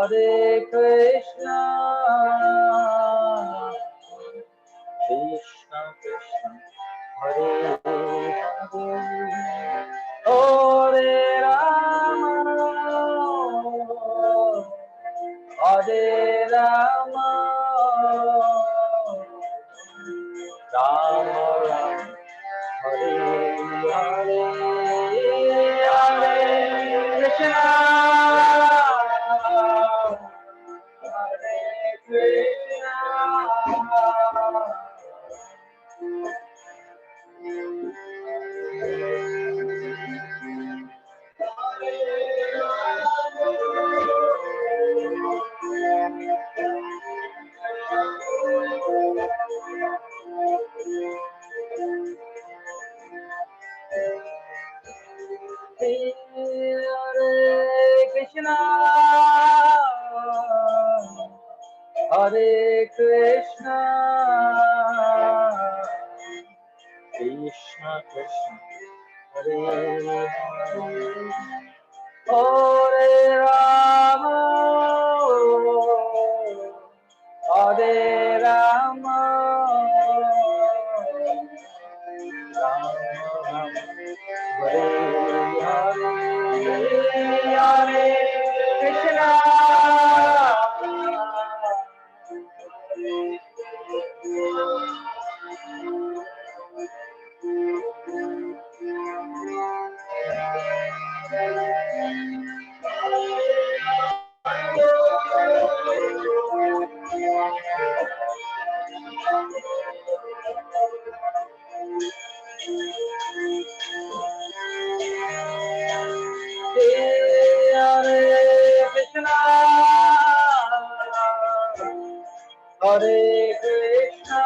Hare Krishna, Krishna Krishna, Hare Hare, Hare Rama, Hare Rama, Rama Rama, Hare Hare, Hare Krishna, Hare Krishna, Hare Krishna, Hare Krishna, Krishna Krishna, Hare Hare, Hare Rama, Hare Rama, Rama Rama, Hare Hare, Hare Krishna, Hare Krishna, Hare Krishna,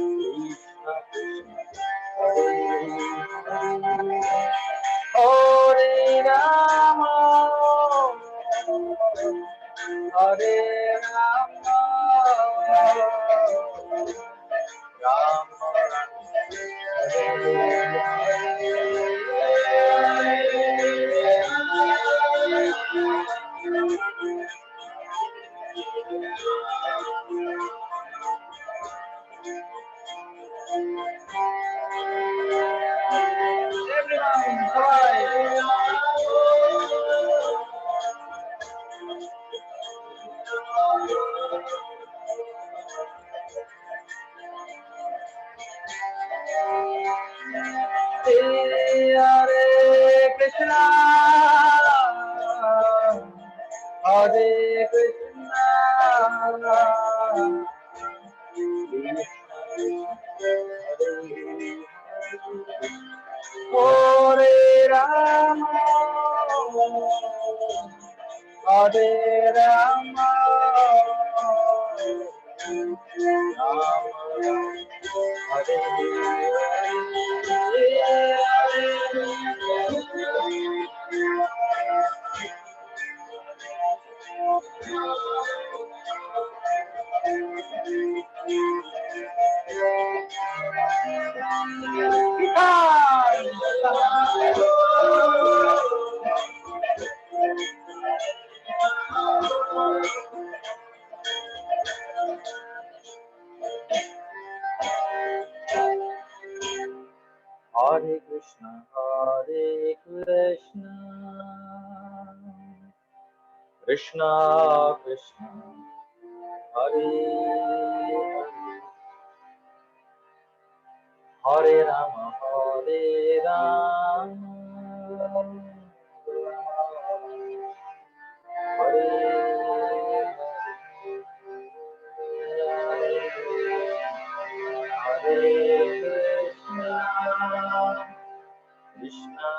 Krishna Krishna, Hare Hare, Hare Rama, Hare Rama, Rama Rama, Hare Everyone, Hare Krishna, Hare Krishna, Hare Rama, Hare Rama, Rama Hare Hare Krishna, Hare Krishna, Krishna Krishna, Hare Hare, Hare Rama, Hare Rama, Hare Hare Krishna, Krishna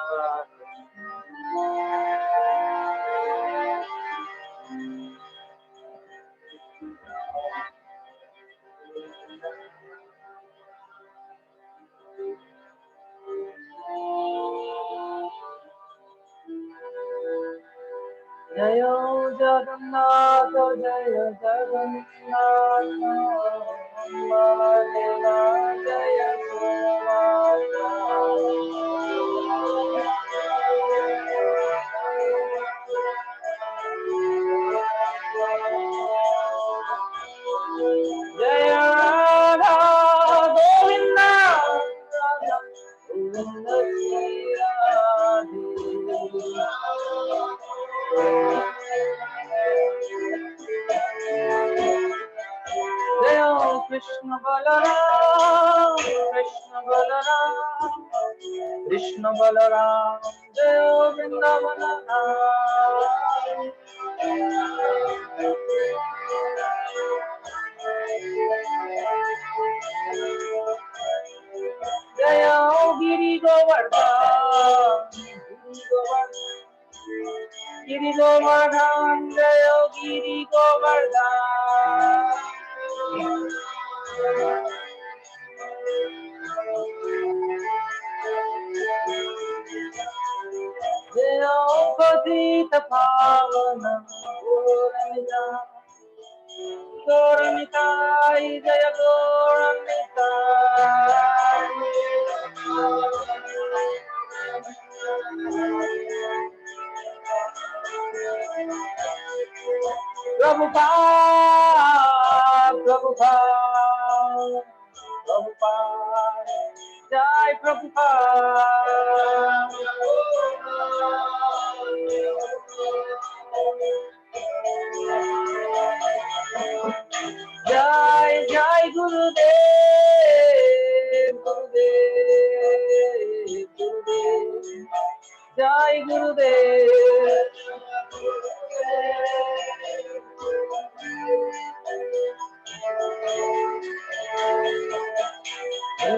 Jayo Jagannath, Jaya Jagannath, Malila Jaya Krishna Balaram, Jaya Vrindavana Dham. Jaya Giri Govardhan, Giri Govardhan, Jaya Giri Govardhan. Jaya Patita Pavana, Gauramitai, Jaya Gauramitai. Prabhupada, Prabhupada, Prabhupada, Jai Prabhupada. Jai Jai Gurudev, Gurudev, Gurudev, Jai Gurudev.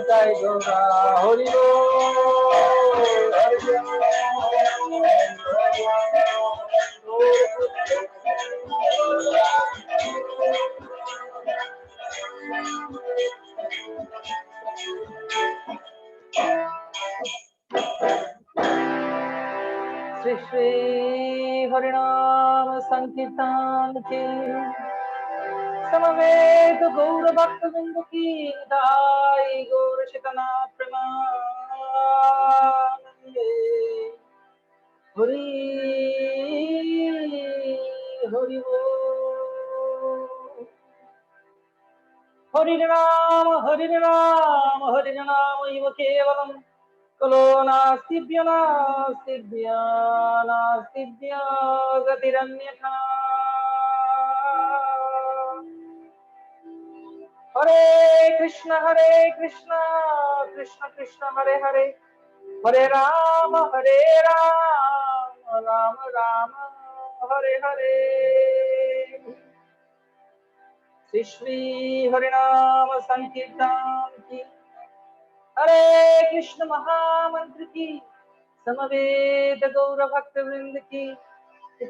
Jai Gaura Hari Bol, Hari Shri Shri Harinam Sankirtan Ki Samaveta Gaura Bhakta Bindu Ki Dai Gaura Shitana Premanande Hari Hari Bol. Hari Ram, Iva Kevalam, Kalona Sibhyana, Sibhya Gatiranyatha. Hare Krishna, Krishna Krishna, Hare Hare, Hare Rama, Rama Rama, Hare Hare. Shri Shri Harinam Sankirtan Ki Hare Krishna Mahamantra Ki Samaveta Gaura Bhakta Vrind Ki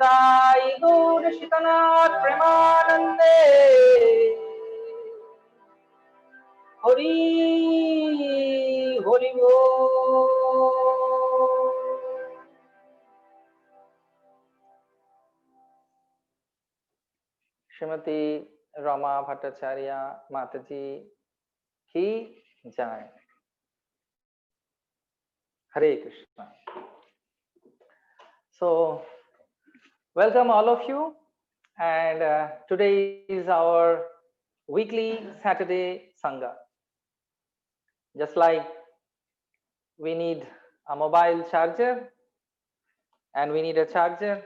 Dai Gaura Shitanath Premanande Hari Hari Bol. Srimati Rama Bhattacharya Mataji Ki Jai. Hare Krishna. So, welcome all of you, and today is our weekly Saturday Sanga. Just like we need a mobile charger and we need a charger,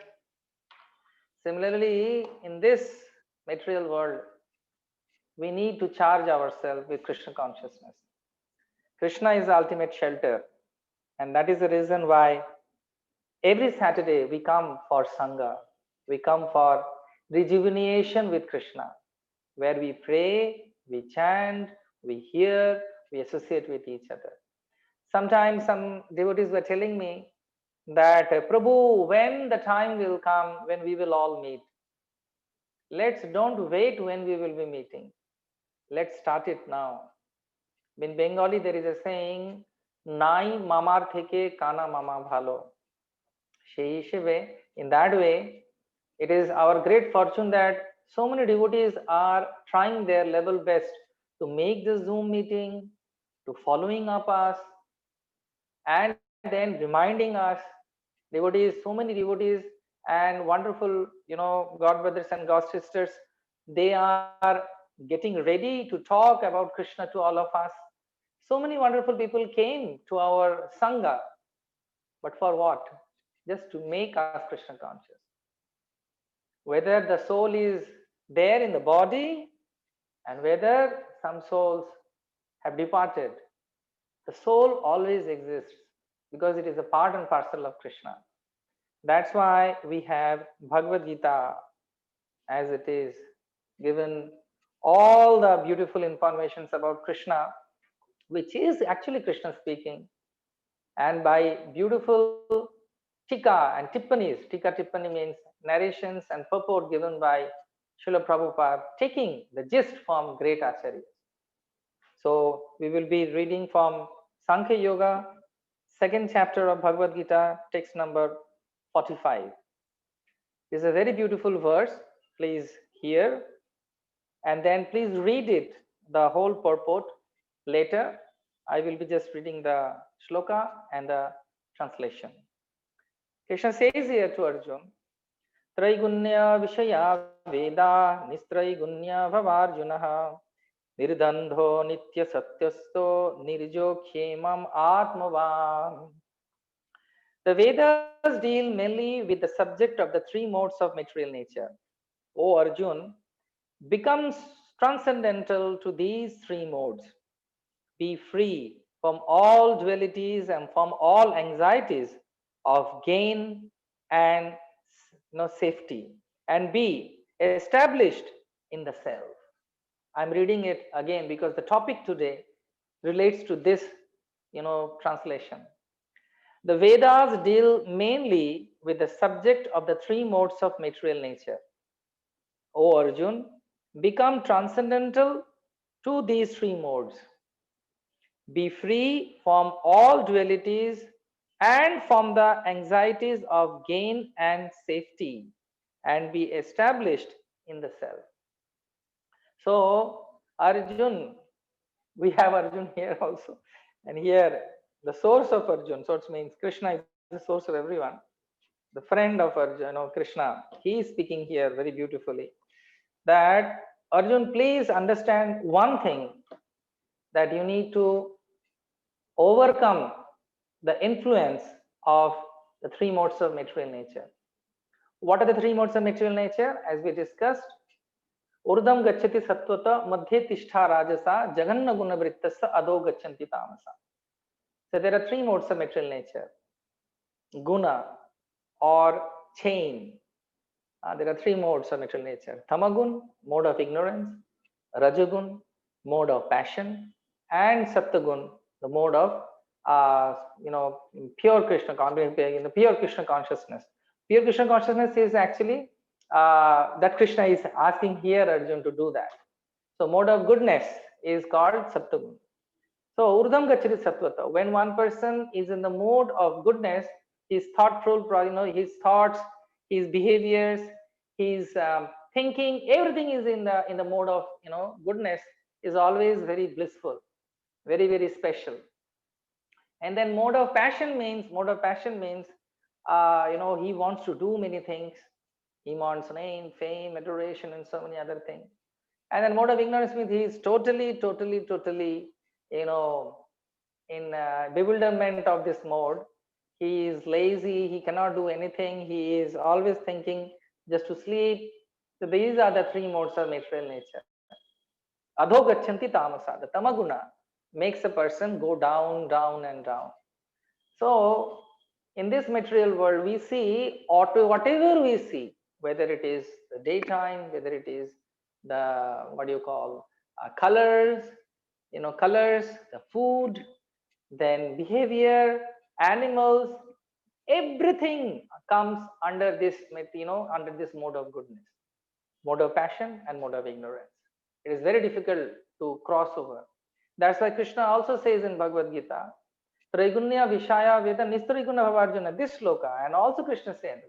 similarly in this material world, we need to charge ourselves with Krishna consciousness. Krishna is the ultimate shelter, and that is the reason why every Saturday we come for Sanga. We come for rejuvenation with Krishna, where we pray, we chant, we hear, we associate with each other. Sometimes some devotees were telling me that, Prabhu, when the time will come when we will all meet, don't wait when we will be meeting. Let's start it now. In Bengali, there is a saying, Nai mamar theke kana mama bhalo. In that way, it is our great fortune that so many devotees are trying their level best to make this Zoom meeting, to following up us, and then reminding us, devotees, so many devotees and wonderful, God brothers and God sisters, they are getting ready to talk about Krishna to all of us. So many wonderful people came to our Sangha, but for what? Just to make us Krishna conscious. Whether the soul is there in the body and whether some souls have departed, the soul always exists. because it is a part and parcel of Krishna. That's why we have Bhagavad Gita, as it is given all the beautiful informations about Krishna, which is actually Krishna speaking, and by beautiful tika and tippanis. Tika tippani means narrations and purport given by Srila Prabhupada, taking the gist from great acharyas. So we will be reading from Sankhya Yoga, second chapter of Bhagavad Gita, text number 45. This is a very beautiful verse. Please hear, and then please read it, the whole purport later. I will be just reading the shloka and the translation. Krishna says here to Arjun, Traigunya Vishaya Veda Nistraigunya Bhavarjunaha Nirdandho Nitya Satyasto Nirjo Khemam Atmavam. The Vedas deal mainly with the subject of the three modes of material nature. O Arjun, becomes transcendental to these three modes. Be free from all dualities and from all anxieties of gain and safety, and be established in the self. I'm reading it again because the topic today relates to this translation. The Vedas deal mainly with the subject of the three modes of material nature. O Arjun, become transcendental to these three modes. Be free from all dualities and from the anxieties of gain and safety, and be established in the self. So, Arjun, we have Arjun here also, and here the source of Arjun, so it means Krishna is the source of everyone, the friend of Arjun, Krishna, he is speaking here very beautifully that Arjun, please understand one thing, that you need to overcome the influence of the three modes of material nature. What are the three modes of material nature? As we discussed, urdam gacchati sattvata, madhye tishtha rajasa, jaganna guna vrittasa, adho gacchanti tamasa. So there are three modes of material nature. Guna or chain. There are three modes of material nature. Tamagun, mode of ignorance; Rajagun, mode of passion; and Saptagun, the mode of pure Krishna, pure Krishna consciousness. Pure Krishna consciousness is actually that Krishna is asking here Arjun to do that. So mode of goodness is called Saptagun. So Urdham Gacchati Sattvata. When one person is in the mode of goodness, his thoughtful, his thoughts, his behaviors, his thinking, everything is in the mode of goodness, is always very blissful, very very special. And then mode of passion means he wants to do many things. He wants name, fame, adoration, and so many other things. And then mode of ignorance means he is totally in bewilderment of this mode. He is lazy, he cannot do anything, he is always thinking just to sleep. So these are the three modes of material nature. Adho gacchanti tamasa, the tamaguna makes a person go down, down and down. So in this material world, we see whatever we see, whether it is the daytime, whether it is the colors, the food, then behavior, animals, everything comes under this mode of goodness, mode of passion and mode of ignorance. It is very difficult to cross over. That's why Krishna also says in Bhagavad Gita, Traigunya Vishaya Veda Nistriguna Bhavarjuna, this sloka, and also Krishna said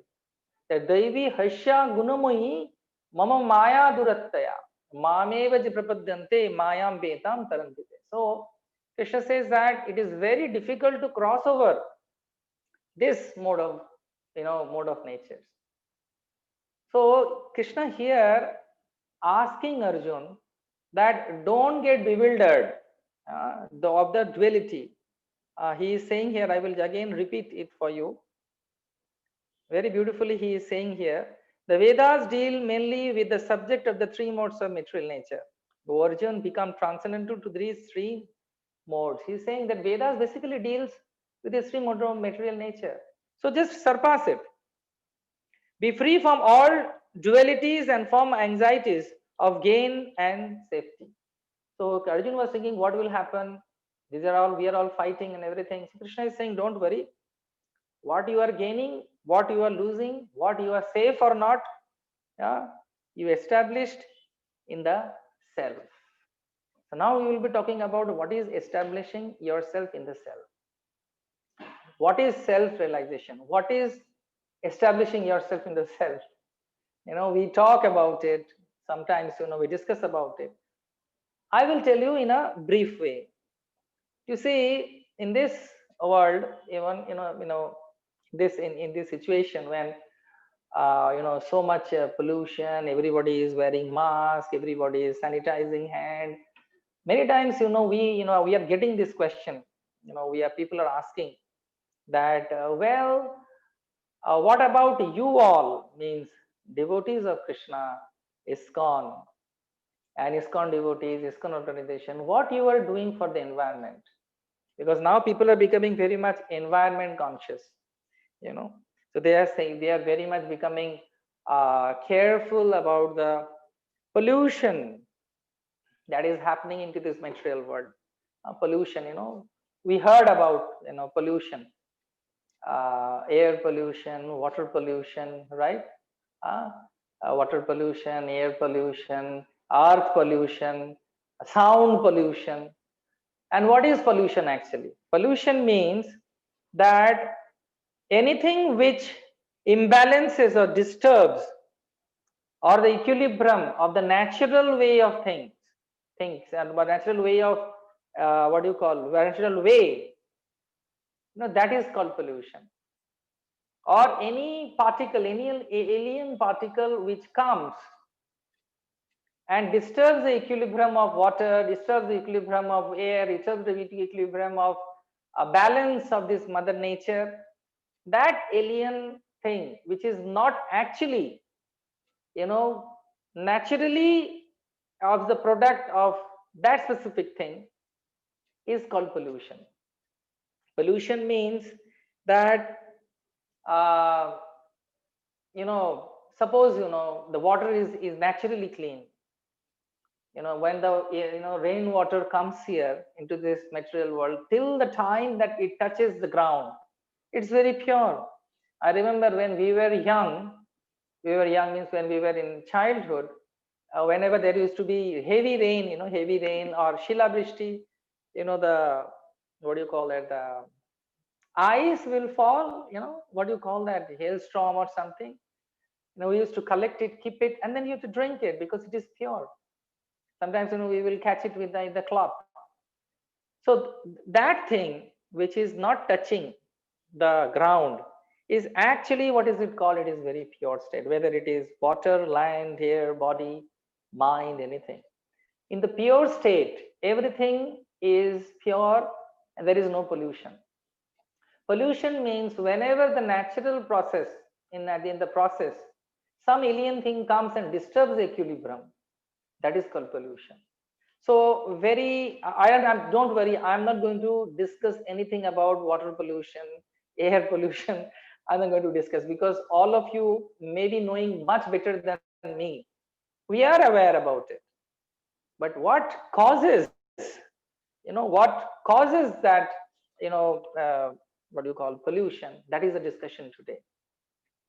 that Devi Hasya Gunamoyi Mama Maya Durattaya Mameva Prapadyante Mayam Betam Tarantite. So Krishna says that it is very difficult to cross over this mode of natures. So Krishna here asking Arjun that don't get bewildered of the duality. He is saying here, I will again repeat it for you. Very beautifully he is saying here, the Vedas deal mainly with the subject of the three modes of material nature. Arjun become transcendental to these three modes. He is saying that Vedas basically deals with this three mode of material nature. So just surpass it. Be free from all dualities and from anxieties of gain and safety. So Arjun was thinking, what will happen? These are all, we are all fighting and everything. So Krishna is saying, don't worry. What you are gaining, what you are losing, what you are safe or not, yeah, you established in the self. So now we will be talking about what is establishing yourself in the self. What is self-realization? What is establishing yourself in the self? We talk about it. Sometimes, we discuss about it. I will tell you in a brief way. You see, in this world, even, this in this situation when so much pollution, everybody is wearing mask, everybody is sanitizing hand. Many times, we are getting this question. People are asking that, what about you all? Means devotees of Krishna, ISKCON, and ISKCON devotees, ISKCON organization, what you are doing for the environment? Because now people are becoming very much environment conscious. So they are saying they are very much becoming careful about the pollution that is happening into this material world. Pollution, we heard about pollution, air pollution, water pollution, right? uh, Water pollution, air pollution, earth pollution, sound pollution. And what is pollution actually? Pollution means that anything which imbalances or disturbs or the equilibrium of the natural way of things and the natural way of what do you call natural way, that is called pollution. Or any particle, any alien particle which comes and disturbs the equilibrium of water, disturbs the equilibrium of air, disturbs the equilibrium of a balance of this mother nature, that alien thing which is not actually naturally of the product of that specific thing is called pollution. Pollution means that uh, suppose the water is naturally clean. When the rainwater comes here into this material world, till the time that it touches the ground, it's very pure. I remember when we were young means when we were in childhood, whenever there used to be heavy rain, heavy rain or Shila Brishti, the, what do you call it, the ice will fall, what do you call that, hailstorm or something. We used to collect it, keep it, and then you have to drink it because it is pure. Sometimes, we will catch it with the cloth. So that thing which is not touching the ground is actually, what is it called? It is very pure state, whether it is water, land, air, body, mind, anything. In the pure state, everything is pure and there is no pollution. Pollution means whenever the natural process, in the process, some alien thing comes and disturbs the equilibrium, that is called pollution. So don't worry, I'm not going to discuss anything about water pollution, air pollution. I'm not going to discuss because all of you may be knowing much better than me. We are aware about it. But what causes, what causes that, what do you call pollution? That is the discussion today.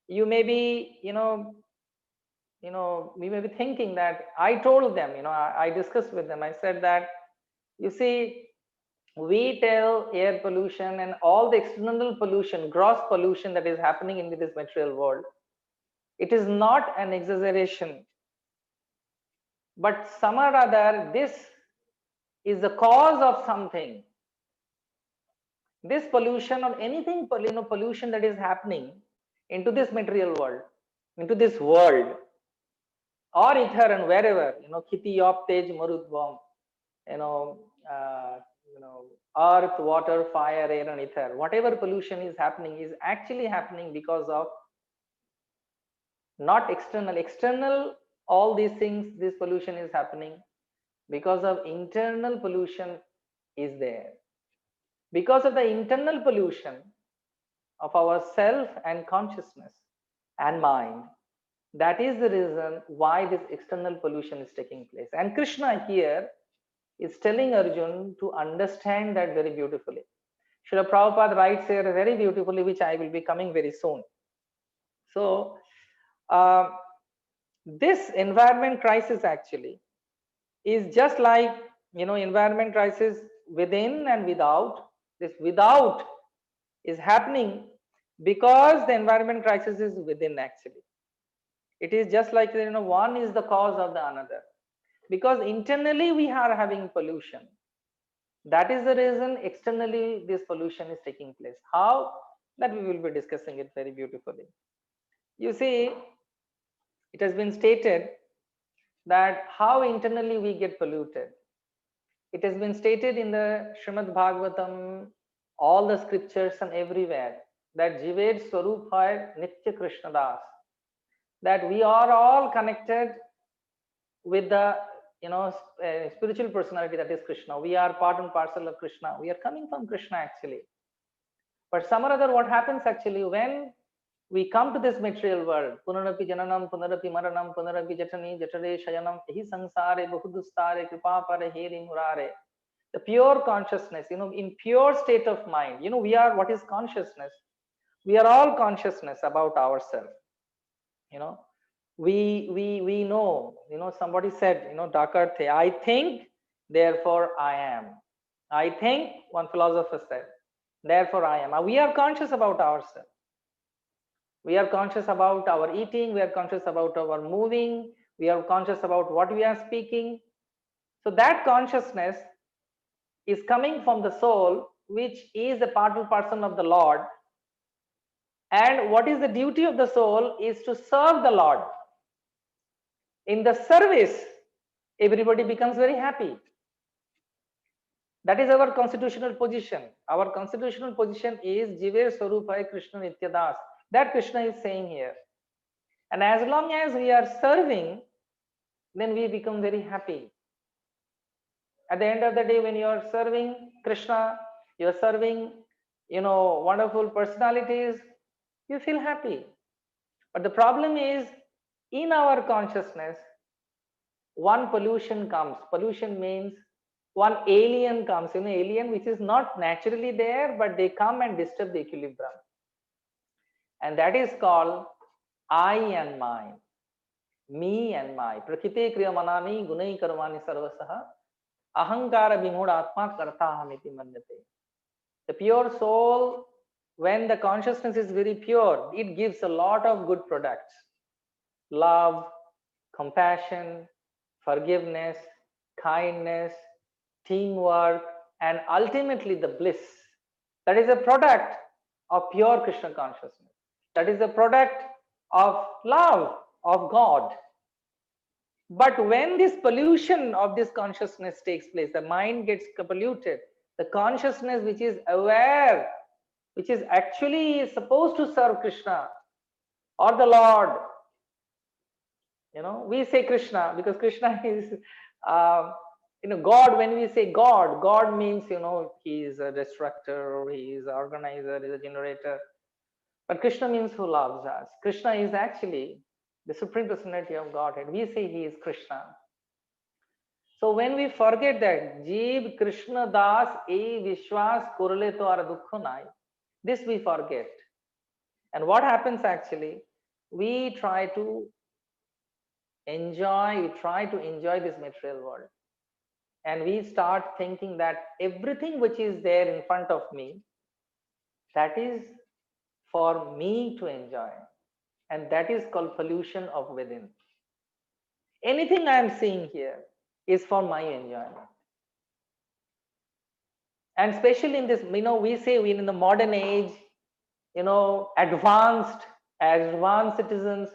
You may be, we may be thinking that I told them, I discussed with them. I said that, you see, we tell air pollution and all the external pollution, gross pollution that is happening in this material world, it is not an exaggeration, but some or other, this is the cause of something. This pollution or anything, pollution that is happening into this material world, into this world, or ether and wherever, Kiti, Yop, Tej, Marut, Bomb, uh, earth, water, fire, air, and ether, whatever pollution is happening is actually happening because of not external. External, all these things, this pollution is happening because of internal pollution is there. because of the internal pollution of our self and consciousness and mind. That is the reason why this external pollution is taking place. And Krishna here is telling Arjun to understand that very beautifully. Srila Prabhupada writes here very beautifully, which I will be coming very soon. So, uh, this environment crisis actually is just like, environment crisis within and without. This without is happening because the environment crisis is within actually. It is just like, one is the cause of the another. Because internally we are having pollution. That is the reason externally this pollution is taking place. How? That we will be discussing it very beautifully. You see, it has been stated that how internally we get polluted. It has been stated in the Srimad Bhagavatam, all the scriptures and everywhere, that Jivet Swarup hai Nitya Krishna Das, that we are all connected with the spiritual personality, that is Krishna. We are part and parcel of Krishna. We are coming from Krishna actually. But some or other, what happens actually when we come to this material world, punarapi jananam, punarapi maranam, punarapi jatani, jatare shayanam, hi sansare, bahudustare, kripa pare, heri murare. The pure consciousness, in pure state of mind, we are, what is consciousness? We are all consciousness about ourselves. We know, somebody said, Dakar the, I think, therefore I am. I think, one philosopher said, therefore I am. We are conscious about ourselves. We are conscious about our eating, we are conscious about our moving, we are conscious about what we are speaking. So that consciousness is coming from the soul, which is a part and parcel of the Lord. And what is the duty of the soul is to serve the Lord. In the service, everybody becomes very happy. That is our constitutional position. Our constitutional position is Jive Swarupai Krishna Nityadas. That Krishna is saying here. And as long as we are serving, then we become very happy. At the end of the day, when you are serving Krishna, you are serving, wonderful personalities, you feel happy. But the problem is, in our consciousness, one pollution comes. Pollution means one alien comes, alien which is not naturally there, but they come and disturb the equilibrium. And that is called I and mine, me and my. Prakriti kriya manani gunai karmani sarvasaha ahankara vimud atma kartahamiti manyate. The pure soul, when the consciousness is very pure, it gives a lot of good products. Love, compassion, forgiveness, kindness, teamwork, and ultimately the bliss. That is a product of pure Krishna consciousness. That is a product of love of God. But when this pollution of this consciousness takes place, the mind gets polluted, the consciousness which is aware, which is actually supposed to serve Krishna or the Lord, we say Krishna because Krishna is God. When we say God, God means he is a destructor, he is an organizer, he is a generator. But Krishna means who loves us. Krishna is actually the supreme personality of Godhead. We say he is Krishna. So when we forget that Jeev Krishna Das e Vishwas Kurle to ar dukho nai, this we forget. And what happens actually? We try to enjoy this material world. And we start thinking that everything which is there in front of me, that is for me to enjoy. And that is called pollution of within. Anything I am seeing here is for my enjoyment. And especially in this, we say we in the modern age, advanced citizens,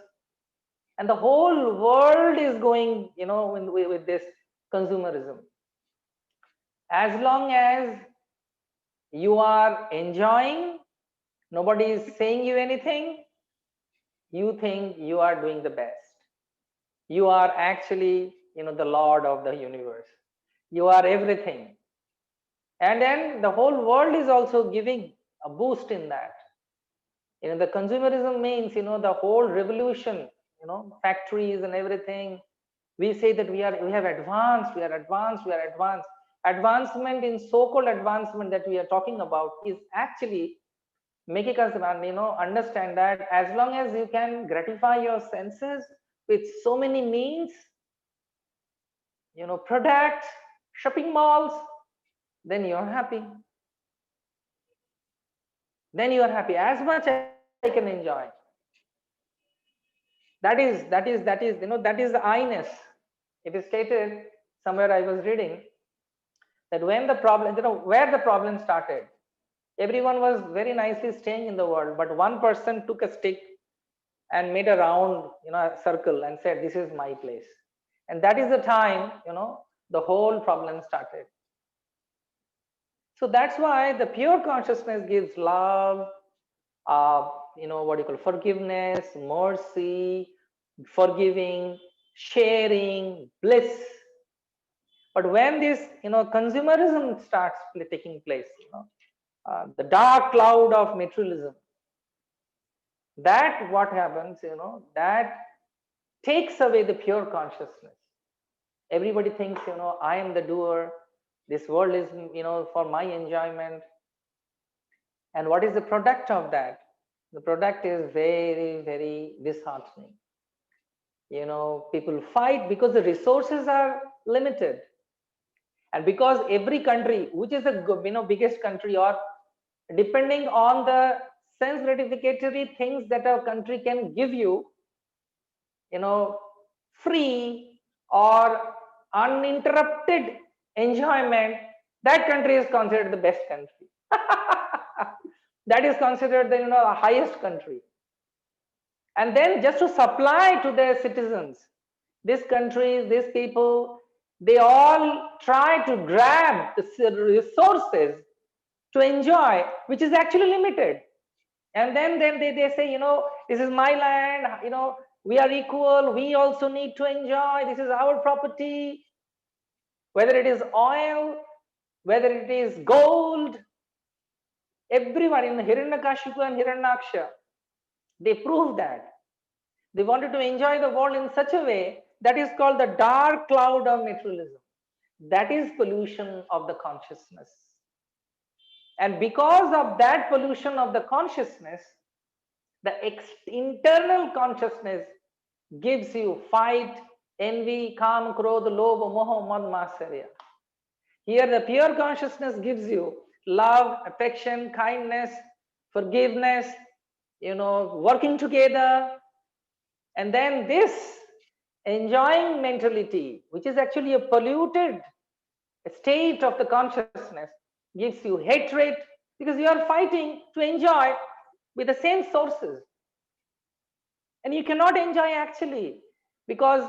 and the whole world is going, with this consumerism. As long as you are enjoying, nobody is saying you anything, you think you are doing the best. You are actually, the Lord of the universe. You are everything. And then the whole world is also giving a boost in that. The consumerism means, the whole revolution, factories and everything. We say that we have advanced, we are advanced, we are advanced. Advancement, in so-called advancement that we are talking about, is actually making us understand that as long as you can gratify your senses with so many means, products, shopping malls, then you're happy. Then you are happy. As much I can enjoy. That is the I-ness. It is stated somewhere, I was reading, that when the problem, where the problem started, everyone was very nicely staying in the world, but one person took a stick and made a round, a circle, and said, this is my place. And that is the time, the whole problem started. So that's why the pure consciousness gives love, what you call forgiveness, mercy, forgiving, sharing, bliss. But when this, consumerism starts taking place, the dark cloud of materialism, that what happens, that takes away the pure consciousness. Everybody thinks, I am the doer. This world is, for my enjoyment. And what is the product of that? The product is very, very disheartening. People fight because the resources are limited. And because every country, which is the biggest country, or depending on the sense gratificatory things that a country can give you, free or uninterrupted enjoyment, that country is considered the best country. That is considered the highest country. And then just to supply to their citizens, these countries, these people, they all try to grab the resources to enjoy, which is actually limited. And then they say, this is my land, we are equal, we also need to enjoy, this is our property. Whether it is oil, whether it is gold, everyone in Hiranyakashipu and Hiranyaksha, they proved that. They wanted to enjoy the world in such a way that is called the dark cloud of materialism. That is pollution of the consciousness. And because of that pollution of the consciousness, the internal consciousness gives you fight, envy, kam, krodh, lobh, moh, mad, matsarya. Here the pure consciousness gives you love, affection, kindness, forgiveness, working together. And then this enjoying mentality, which is actually a polluted state of the consciousness, gives you hatred, because you are fighting to enjoy with the same sources. And you cannot enjoy actually, because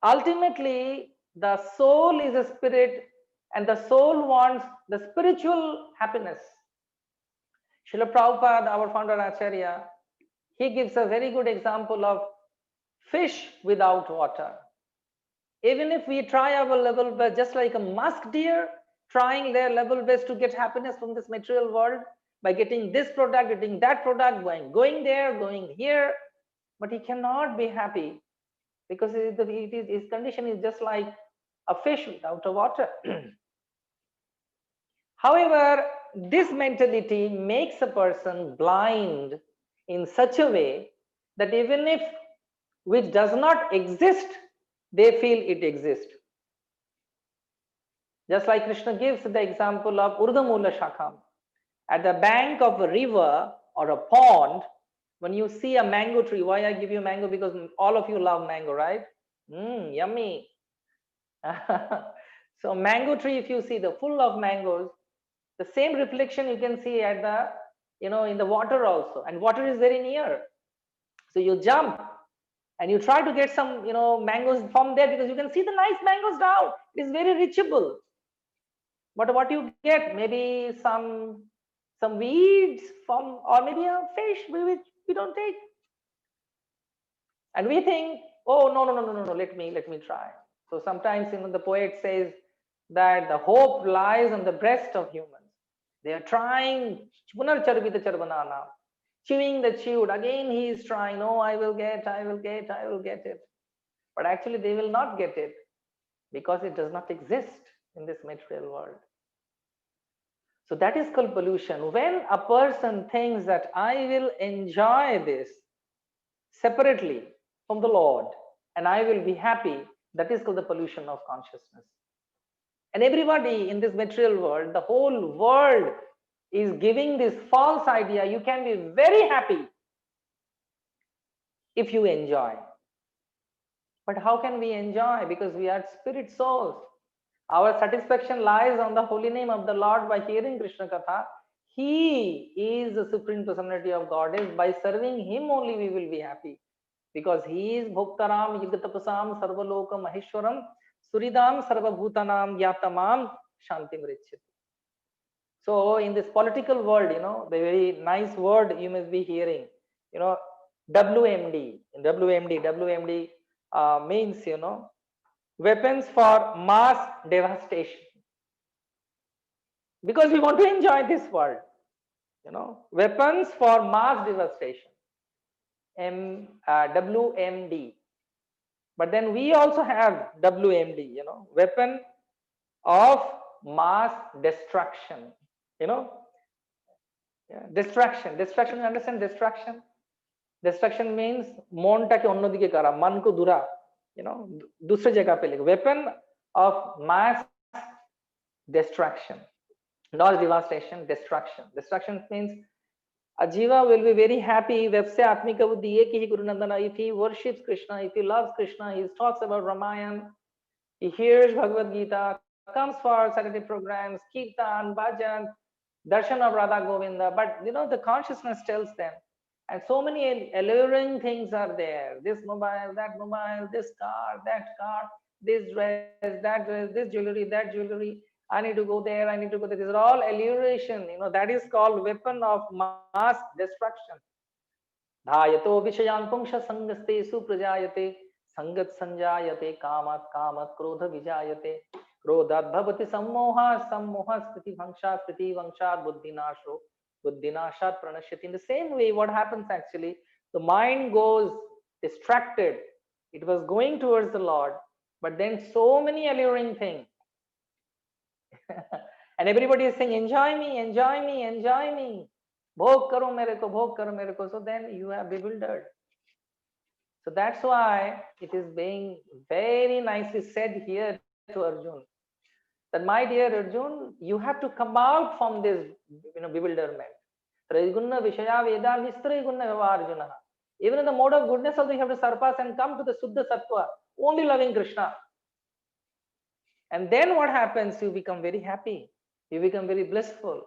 ultimately the soul is a spirit and the soul wants the spiritual happiness. Srila Prabhupada, our founder Acharya, he gives a very good example of fish without water. Even if we try our level best, just like a musk deer trying their level best to get happiness from this material world by getting this product, getting that product, going there, going here, but he cannot be happy because his condition is just like a fish without a water. However, this mentality makes a person blind in such a way that even if which does not exist, they feel it exists. Just like Krishna gives the example of Urdhamula Shakham. At the bank of a river or a pond, when you see a mango tree, why I give you mango? Because all of you love mango, right? Yummy. So mango tree, if you see the full of mangoes, the same reflection you can see at the, in the water also. And water is very near. So you jump and you try to get some, mangoes from there because you can see the nice mangoes down. It is very reachable. But what you get, maybe some weeds from, or maybe a fish which we don't take. And we think, oh, no, let me try. So sometimes, the poet says, that the hope lies on the breast of humans. They are trying, punarcharbita charbanana, chewing the chewed. Again, he is trying, no, I will get it. But actually, they will not get it because it does not exist in this material world. So that is called pollution. When a person thinks that I will enjoy this separately from the Lord and I will be happy, that is called the pollution of consciousness. And everybody in this material world, the whole world is giving this false idea you can be very happy if you enjoy. But how can we enjoy? Because we are spirit souls. Our satisfaction lies on the holy name of the Lord by hearing Krishna Katha. He is the supreme personality of Godhead. By serving Him only we will be happy. Because He is Bhoktaram, Yugatapasam, Sarvaloka Maheshwaram, Suridam, Sarvabhutanam, Yatamam, Shanti Mrichit. So in this political world, the very nice word you must be hearing, WMD. In WMD means, weapons for mass devastation. Because we want to enjoy this world, weapons for mass devastation, WMD. But then we also have WMD, weapon of mass destruction, destruction, you understand destruction? Destruction means মনটাকে অন্যদিকে করা, मन को दूरा, दूसरे जगह पे लेके, weapon of mass destruction, not devastation, destruction. Destruction means a jiva will be very happy vepse atmika buddhi ek hi Guru Nandana if he worships Krishna, if he loves Krishna, he talks about Ramayana, he hears Bhagavad Gita, comes for Saturday programs, kirtan, bhajan, darshan of Radha Govinda. But the consciousness tells them, and so many alluring things are there, this mobile, that mobile, this car, that car, this dress, that dress, this jewelry, that jewelry, I need to go there, I need to go there. These are all alluration, that is called weapon of mass destruction. Dhayato vishayan pungsha sangaste suprajayate sangat sanjayate kamat kamat krodha vijayate krodhat bhavati sammoha sammoha spriti vangsha buddhinasho buddhinashat pranashyati. In the same way, what happens actually, the mind goes distracted. It was going towards the Lord, but then so many alluring things. And everybody is saying, enjoy me, enjoy me, enjoy me. Bhog karo mere ko, bhog karo mere ko. So then you are bewildered. So that's why it is being very nicely said here to Arjun, that my dear Arjun, you have to come out from this bewilderment. Triguna Vishaya Veda Nistriguna Arjuna. Even in the mode of goodness also you have to surpass and come to the Suddha Sattva, only loving Krishna. And then what happens? You become very happy. You become very blissful.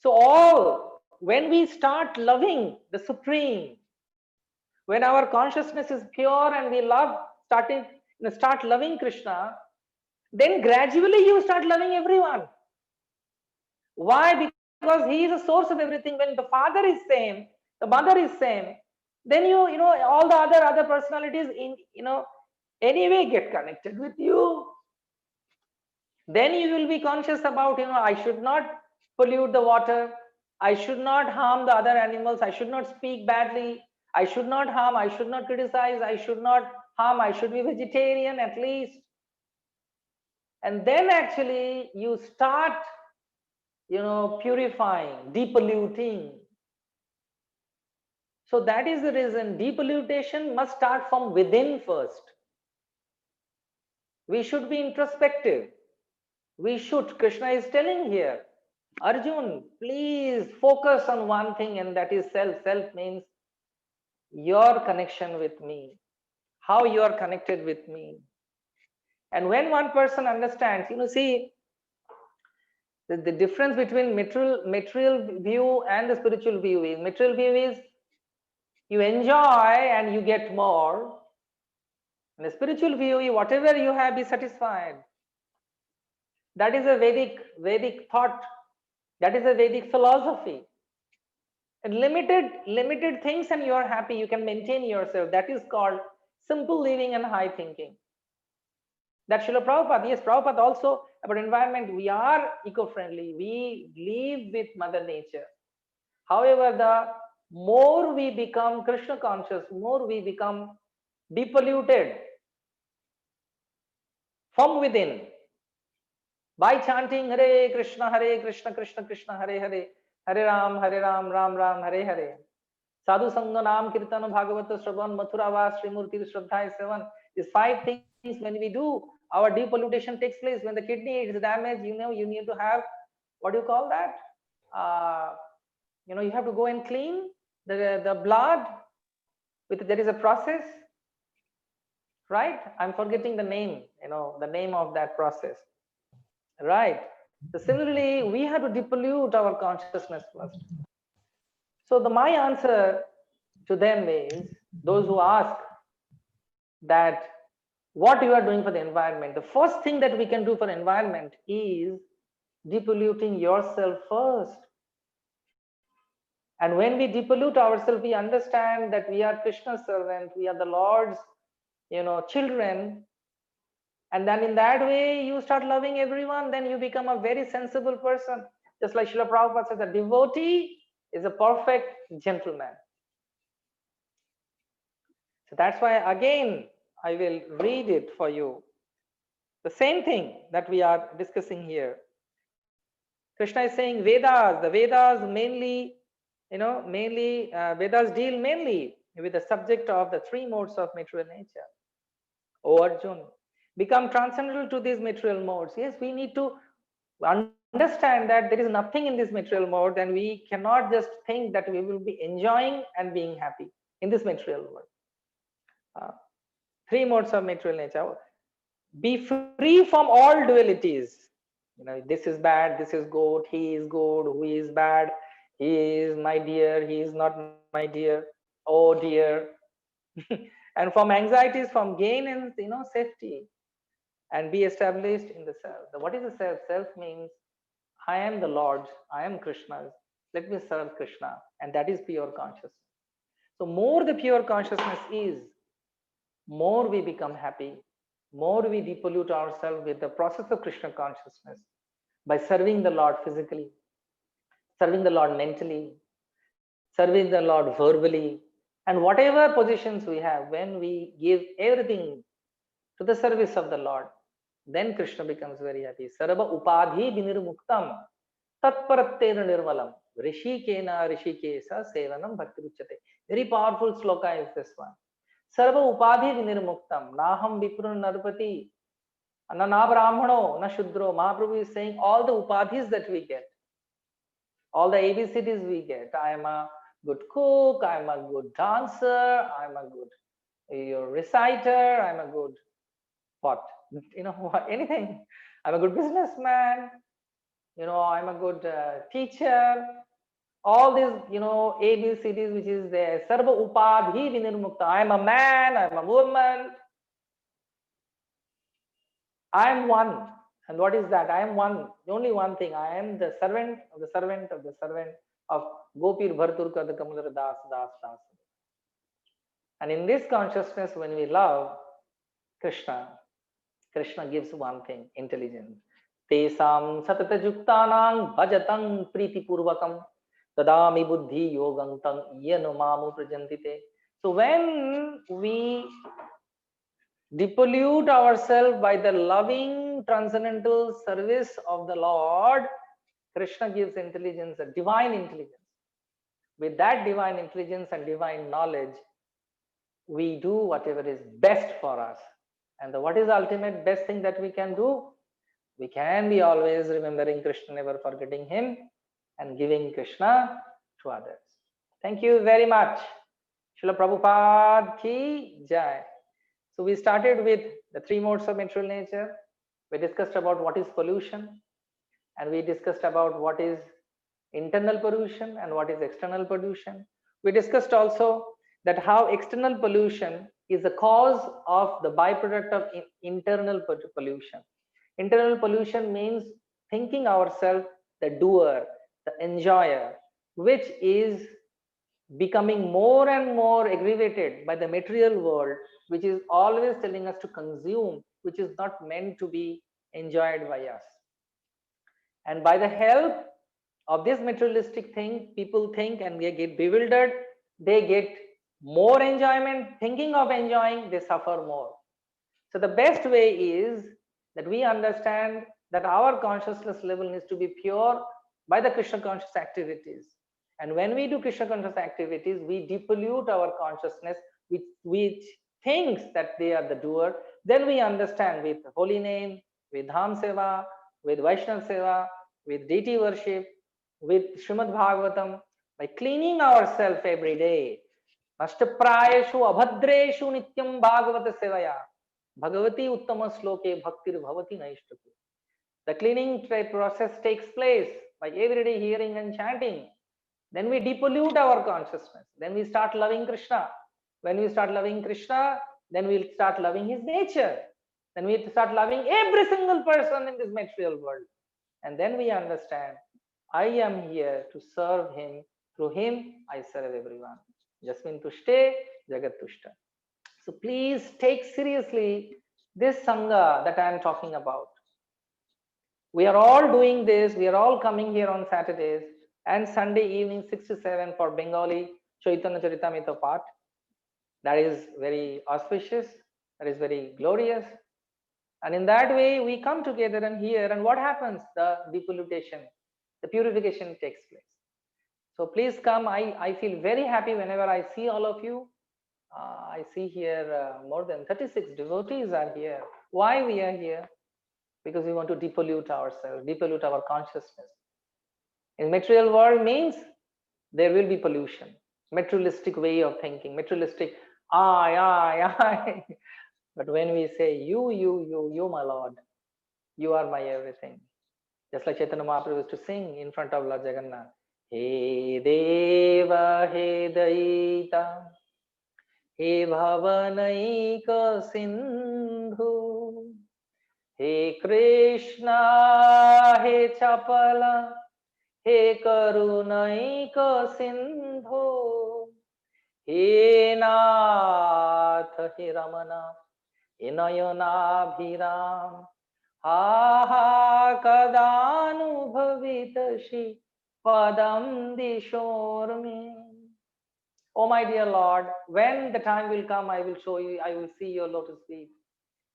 So when we start loving the Supreme, when our consciousness is pure and we start loving Krishna, then gradually you start loving everyone. Why? Because he is the source of everything. When the father is same, the mother is same, then all the other personalities anyway get connected with you. Then you will be conscious about, I should not pollute the water, I should not harm the other animals, I should not speak badly, I should not harm, I should not criticize, I should not harm, I should be vegetarian at least. And then actually you start, purifying, depolluting. So that is the reason depollution must start from within first. We should be introspective. Krishna is telling here, Arjun, please focus on one thing, and that is self. Self means your connection with me, how you are connected with me. And when one person understands, see, the difference between material view and the spiritual view is, material view is you enjoy and you get more. In the spiritual view, whatever you have, be satisfied. That is a Vedic thought. That is a Vedic philosophy. And limited things and you are happy, you can maintain yourself. That is called simple living and high thinking. That Srila Prabhupada, yes, Prabhupada also about environment, we are eco-friendly, we live with Mother Nature. However, the more we become Krishna conscious, more we become depolluted from within by chanting Hare Krishna, Krishna Krishna, Hare Hare, Hare Ram, Ram Ram, Hare Hare. Sadhu Sanga Nam Kirtan Bhagavata Shravan Mathura Vas Srimurti Shraddha Sevan. These 5 things when we do, our depollution takes place. When the kidney is damaged, you need to have, what do you call that? You have to go and clean the blood with, there is a process, right? I'm forgetting the name, the name of that process, right? So similarly, we have to depollute our consciousness first. So my answer to them is, those who ask that what you are doing for the environment, the first thing that we can do for the environment is depolluting yourself first. And when we depollute ourselves, we understand that we are Krishna's servant, we are the Lord's children. And then in that way, you start loving everyone, then you become a very sensible person. Just like Srila Prabhupada says, a devotee is a perfect gentleman. So that's why, again, I will read it for you. The same thing that we are discussing here. Krishna is saying Vedas, the Vedas mainly, Vedas deal mainly with the subject of the 3 modes of material nature. O Arjun, become transcendental to these material modes. Yes, we need to understand that there is nothing in this material mode, and we cannot just think that we will be enjoying and being happy in this material world. 3 modes of material nature. Be free from all dualities. This is bad, this is good, he is good, who is bad, he is my dear, he is not my dear, oh dear. And from anxieties, from gain and safety, and be established in the self. What is the self? Self means I am the Lord's, I am Krishna's, let me serve Krishna, and that is pure consciousness. So more the pure consciousness is, more we become happy, more we depollute ourselves with the process of Krishna consciousness by serving the Lord physically, serving the Lord mentally, serving the Lord verbally, and whatever positions we have, when we give everything to the service of the Lord, then Krishna becomes very happy. Sarva upadhi vinirmuktam tatparattena nirmalam rishikena rishikesa sevanam bhaktiruchyate. Very powerful sloka is this one. Sarva upadhi vinirmuktam naham viprun narpati na brahmano na shudro. Mahaprabhu is saying all the upadhis that we get, all the ABCDs we get. I am a good cook, I am a good dancer, I am a good reciter, I am a good what? Anything. I'm a good businessman, I'm a good teacher. All these, ABCDs which is there. Sarva upadhi vinirmukta. I am a man, I am a woman. I am one. And what is that? I am one. Only one thing. I am the servant of the servant of the servant of Gopir Bharturka the Kamular Das Das Das. And in this consciousness, when we love Krishna, Krishna gives one thing, intelligence. Tesam satata juktanang bhajatang priti purvakam tadami buddhi yogam tang yano mamu prajantite. So when we depollute ourselves by the loving transcendental service of the Lord, Krishna gives intelligence, a divine intelligence. With that divine intelligence and divine knowledge, we do whatever is best for us. And what is the ultimate best thing that we can do? We can be always remembering Krishna, never forgetting him, and giving Krishna to others. Thank you very much. Srila Prabhupada ki jai. So we started with the 3 modes of material nature. We discussed about what is pollution, and we discussed about what is internal pollution and what is external pollution. We discussed also that how external pollution is the cause of the byproduct of internal pollution. Internal pollution means thinking ourselves the doer, the enjoyer, which is becoming more and more aggravated by the material world, which is always telling us to consume which is not meant to be enjoyed by us. And by the help of this materialistic thing, people think and they get bewildered, they get more enjoyment, thinking of enjoying, they suffer more. So the best way is that we understand that our consciousness level needs to be pure by the Krishna conscious activities. And when we do Krishna conscious activities, we depollute our consciousness, which thinks that they are the doer. Then we understand with holy name, with Dham Seva, with Vaishnav Seva, with deity worship, with Srimad Bhagavatam, by cleaning ourselves every day. Nashtaprayeshu abhadreshu nityam bhagavata sevaya. Bhagavati uttama sloke bhaktir bhavati naishtaki. The cleaning process takes place by every day hearing and chanting. Then we depollute our consciousness. Then we start loving Krishna. When we start loving Krishna, then we'll start loving his nature. Then we start loving every single person in this material world. And then we understand, I am here to serve him. Through him, I serve everyone. Jasmin tushte, jagat tushta. So please take seriously this Sangha that I am talking about. We are all doing this. We are all coming here on Saturdays and Sunday evening 6 to 7 for Bengali Chaitanya Charitamrita part. That is very auspicious. That is very glorious. And in that way, we come together and hear. And what happens? The depollution, the purification takes place. So please come. I feel very happy whenever I see all of you. I see here more than 36 devotees are here. Why we are here? Because we want to depollute ourselves, depollute our consciousness. In material world means there will be pollution, materialistic way of thinking, materialistic I. But when we say you, my Lord, you are my everything. Just like Chaitanya Mahaprabhu used to sing in front of Lord Jagannath. He Deva, He Daita, He Bhavanaika Sindhu, He Krishna, He Chapala, He Karunaika Sindhu, He Nath, He Ramana, He Nayana Bhiram, Ha Kadanubhavitashi Padam Dishormi. Oh my dear Lord, when the time will come, I will show you, I will see your lotus feet.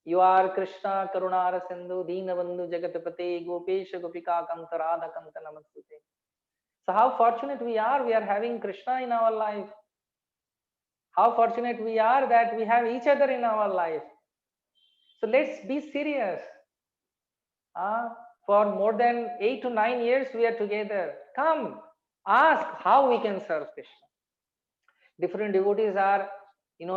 You are Krishna, Karunara Sindhu, Deenabandhu, Jagatapate, Gopesha, Gopika, Kanta, Radha, Kanta, Namastute. So how fortunate we are having Krishna in our life. How fortunate we are that we have each other in our life. So let's be serious. For more than 8 to 9 years we are together. Come, ask how we can serve Krishna. Different devotees are,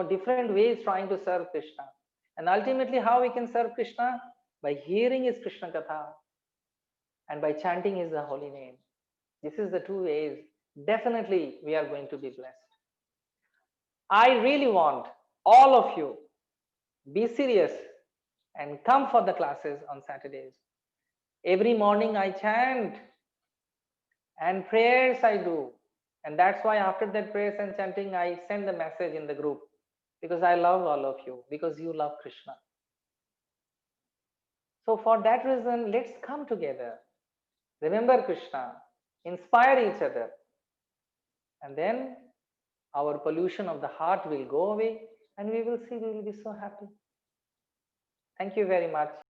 different ways trying to serve Krishna. And ultimately, how we can serve Krishna? By hearing his Krishna Katha and by chanting his holy name. This is the two ways. Definitely, we are going to be blessed. I really want all of you be serious and come for the classes on Saturdays. Every morning I chant and prayers I do. And that's why after that prayers and chanting, I send the message in the group. Because I love all of you, because you love Krishna. So for that reason, let's come together. Remember Krishna, inspire each other. And then our pollution of the heart will go away and we will see, we will be so happy. Thank you very much.